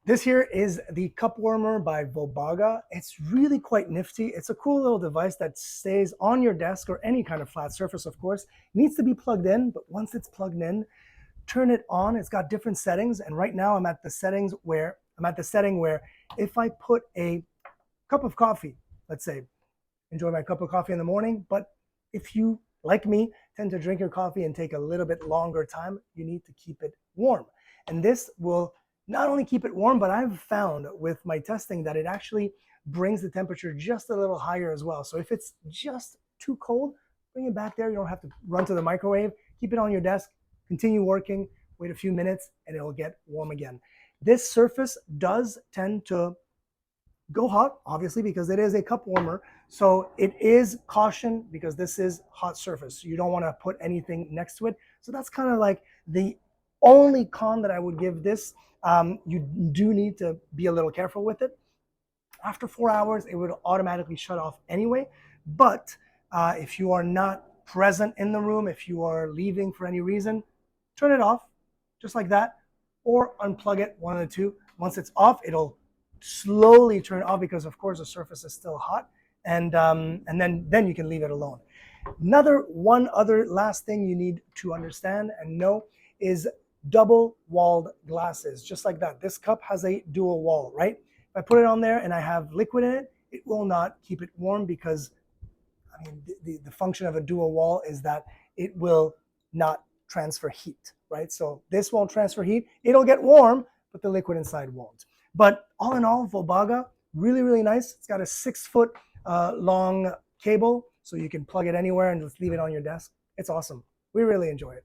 This here is the cup warmer by VOBAGA. It's really quite nifty. It's a cool little device that stays on your desk or any kind of flat surface, of course. It needs to be plugged in, but once it's plugged in, turn it on. It's got different settings, and right now I'm at the setting where if I put a cup of coffee, let's say, enjoy my cup of coffee in the morning, but if you, like me, tend to drink your coffee and take a little bit longer time, you need to keep it warm. And this will not only keep it warm, but I've found with my testing that it actually brings the temperature just a little higher as well. So if it's just too cold, bring it back there. You don't have to run to the microwave. Keep it on your desk, continue working, wait a few minutes, and it'll get warm again. This surface does tend to go hot, obviously, because it is a cup warmer. So it is caution because this is hot surface. You don't want to put anything next to it. So that's kind of like the only con that I would give this. You do need to be a little careful with it. After 4 hours, it would automatically shut off anyway. But if you are not present in the room, if you are leaving for any reason, turn it off just like that, or unplug it, one of the two. Once it's off, it'll slowly turn off because, of course, the surface is still hot, and then you can leave it alone. One other last thing you need to understand and know is double-walled glasses, just like that. This cup has a dual wall, right? If I put it on there and I have liquid in it, it will not keep it warm because, I mean, the function of a dual wall is that it will not transfer heat, right? So this won't transfer heat. It'll get warm, but the liquid inside won't. But all in all, VOBAGA, really, really nice. It's got a 6-foot long cable, so you can plug it anywhere and just leave it on your desk. It's awesome. We really enjoy it.